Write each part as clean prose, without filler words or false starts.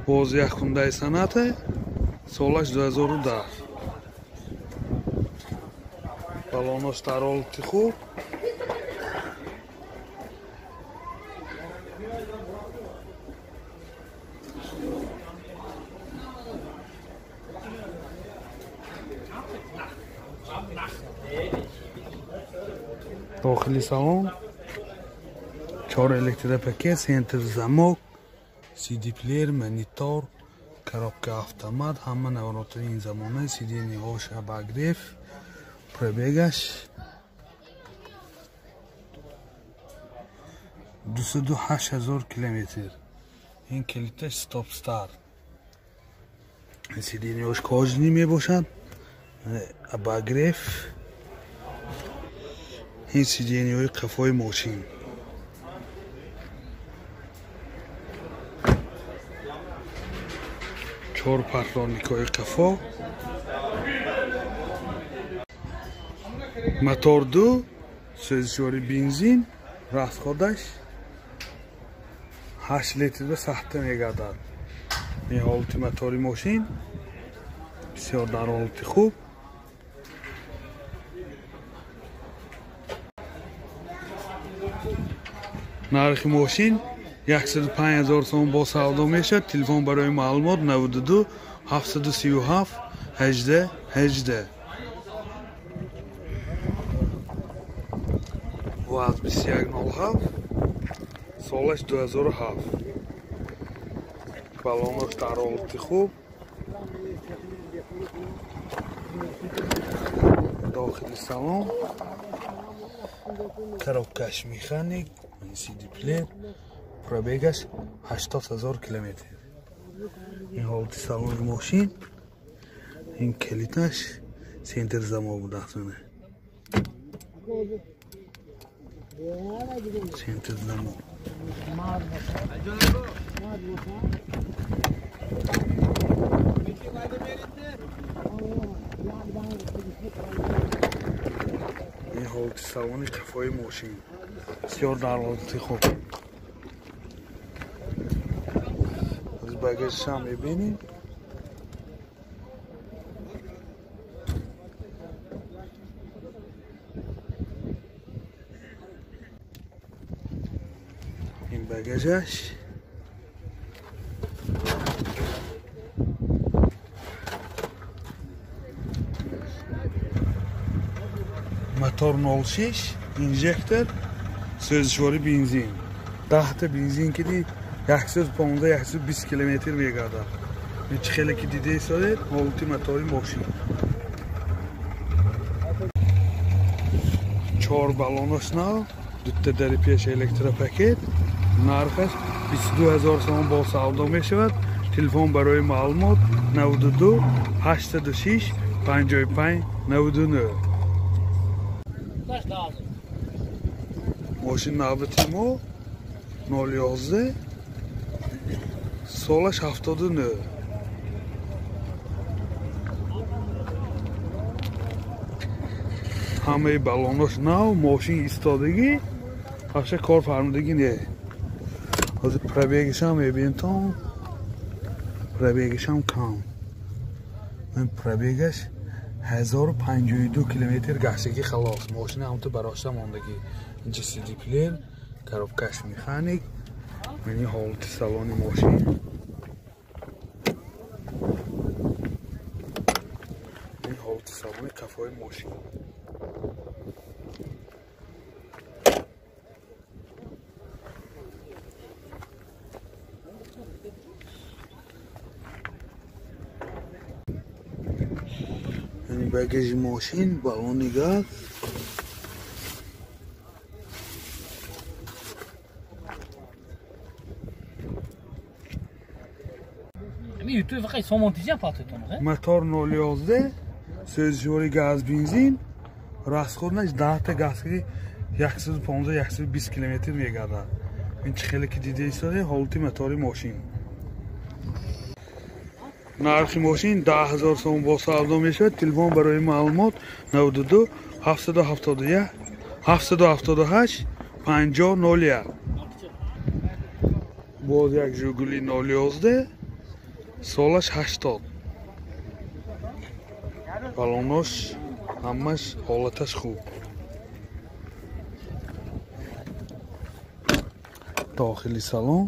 باز یک خونده صنعت سالش 2010 بالونش در حالت خوب داخلی سالن 4 الکتروپاکت سنتر замок CD плеер монитор коробка автомат ҳама навинотарин замона сидени ҳош обогрев пробегаш 28000 километр ин клипаш стоп стар сидени ҳош кожни мебошад обогрев ин сидениҳои қафои мошин چهار پرتونیکای قفا موتور دو سوزشوری بنزین راست خودش 8 لیتر به سخته میگردد این حالت موتوری ماشین بسیار در حالت خوب نرخ ماشین 105,000 сом бо савдо мешавад. Телефон барои маълумот 92 737 18 18. Ваз 2107 солаш 2007. Балонаш дар ҳолати хуб. Дохили салон. Коробкаш механик, CD плеер. Пробегаш 80,000 километр. این حالت سالن ماشین این کلیدش سنتر замок داخله سنتر замок این حالت سالن قفای ماشین بسیار در حالت خوب bagajش هم میبینید این bagajش موتور 06 اینژکتور سوزشواری بنزین 10 تا بنزین که دی 115 120 کیلومتر میگردد. این خیلی که دیده ایستاده حالتی موتوری ماشین 4 بالونش نو دوتا در پیش الکتروپاکت نرخش 22,000 сом با سودا میشود. تلفن برای معلومات 92 86 55 99. ماشین نوبتی ما 011 سالش 79. همه بالوناش نو ماشین ایستادگی هاشه کار فرمودگی نه از پربیگش هم میبینید تا پربیگش هم کم من پربیگش 1052 کیلومتر گشتگی خلاص ماشین هم تو براشته ماندگی اینجا CD پلیر коробкаш механик این حالت سالن ماشین این حالت سالن قفای ماشین این bagaj ماشین بالون گاز Tu fais son montisien par ton موتور 011 سوزشوری گاز بنزین راست خودش 10 تا گازی 115 120 کیلومتر میگردد. این خیلی که دیده ایستاده حالتی موتوری ماشین نرخ ماشین 10,000 сом با سودا میشود. تلفن برای معلومات 92 771 778 50 01. باز یک ژوگولی 011 солаш 80. балонош ҳамаш ҳолаташ хуб. дохили салон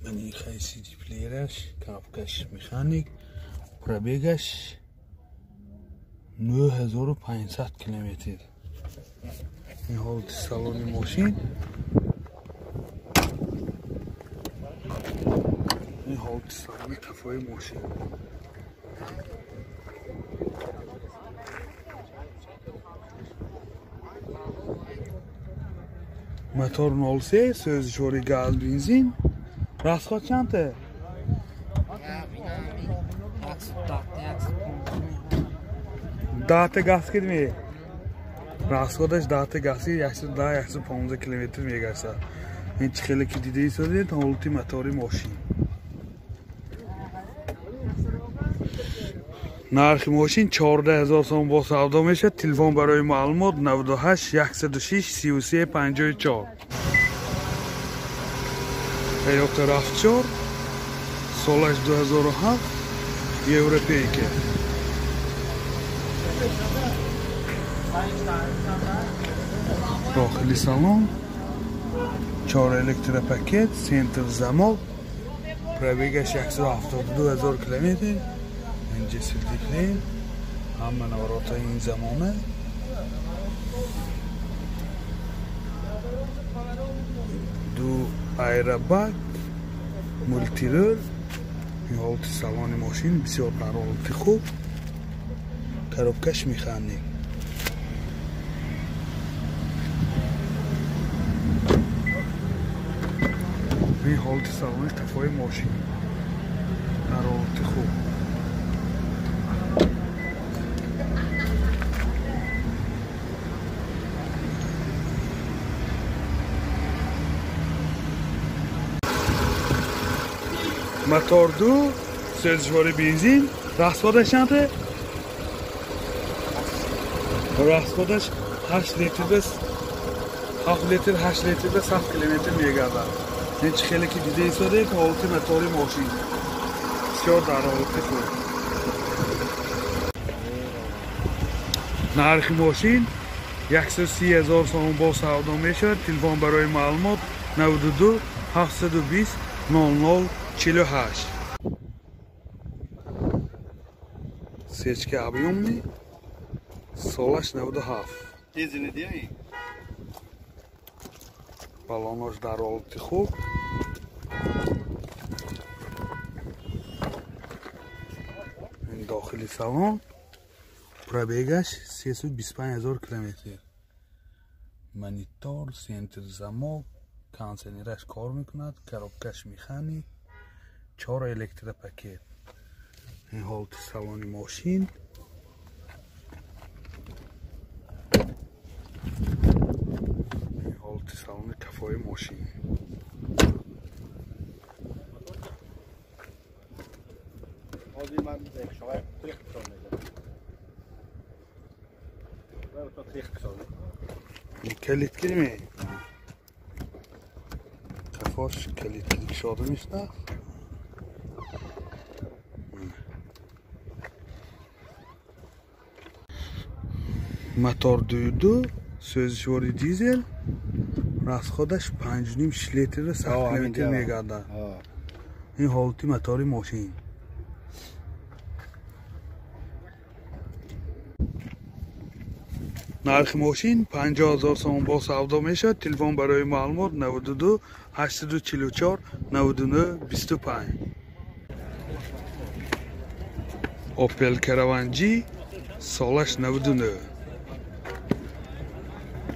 мани хайси диплераш, коробкаш механик, пробегаш 9500 километр. این حالت سالن ماشین، این حالت سالن کفای ماشین. موتور 03 سوزشوری گاز بنزین. راست چنده؟ 10 گاز کدومی؟ راستش 10 گازی 110-115 کیلومتر میگذره. این خیلی که دیدی سازی تا حالتی موتوری ماشین. نرخ ماشین 14000 سوم با سودا میشه. تلفن برای معلومات 98 106 33 54. ایوکتا رفتار سالش 2007 یوروپی که داخلی سالن 4 الکتر پاکت سنتر زمال پرویگش 172,000 کیلومتر. اینجا سلدیکلین همه نورات این زمانه. دو ایربگ مولتی رول. این حالت سالن ماشین بسیار در حالت خوب. коробкаш механик. این حالت سالن کفای ماشین در حالت خوب. موتور 2 سوزشواری بنزین. راستش چنده؟ راستش 8 لیتر بس 7 لیتر 8 لیتر بس 7 کیلومتر میگذره. این خیلی که دیده ایستاده که حالت موتور ماشین بسیار در حالت خوب. نرخ ماشین 130,000 سوم با سودا میشه. تلفن برای معلومات 92 720 0048. سیچکه ابیومی سالش 97. دیزنی دیایی балонош дар ҳолати хуб. ин дохили салон пробегаш 325,000 километр. монитор, сентр замок, кондитсионераш кор мекунад, коробкаш механик, 4 электропакет. ин ҳолати салони мошин. салони кафои мошин. کلید کدومه؟ کفاش کلید شده میشه. موتور 22 سوزشواری دیزل. راست خودش 5.5 لیتر 100 کیلومتر میگرده. این حالتی موتور ماشین. نرخ ماشین 50,000 سوم با سودا میشه. تلفن برای معلومات 92 844 99 25. اوپل کراوان جی سالش 99.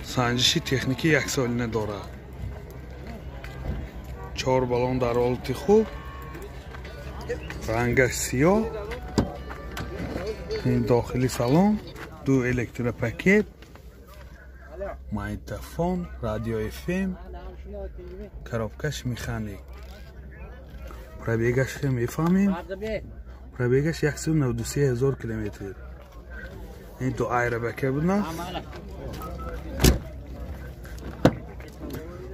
سنجشی تکنیکی 1 سالینه دارد. 4 بالون در حالت خوب. رنگش سیاه. این داخلی سالن 2 الکتروپاکت، مایتافون، رادیو FM، коробкаш механик. пробегаш میفهمیم. пробегаш 193,000 کیلومتر. این دو ایربگ بود.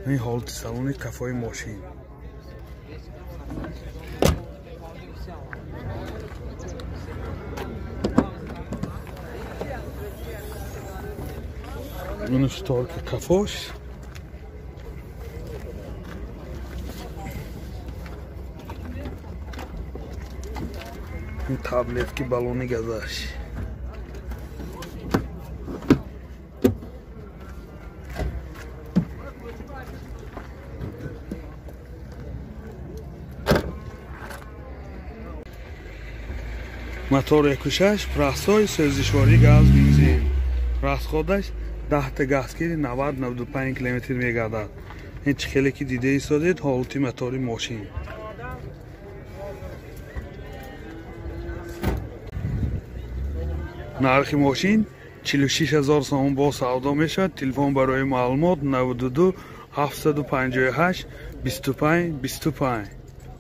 این حالت سالن کفای ماشین. این شتارک کفاش این تابلت کی بالونی گذاشت мотор 1.6 прасой сӯзишворӣ газ бензин расходаш 10 та газгири 90-95 км мегардад. ин чӣ хеле ки дида истодед ҳолати мотори мошин нархи мошин 46000 сомон бо савдо мешавад. телефон барои маълумот 92 758 25 25.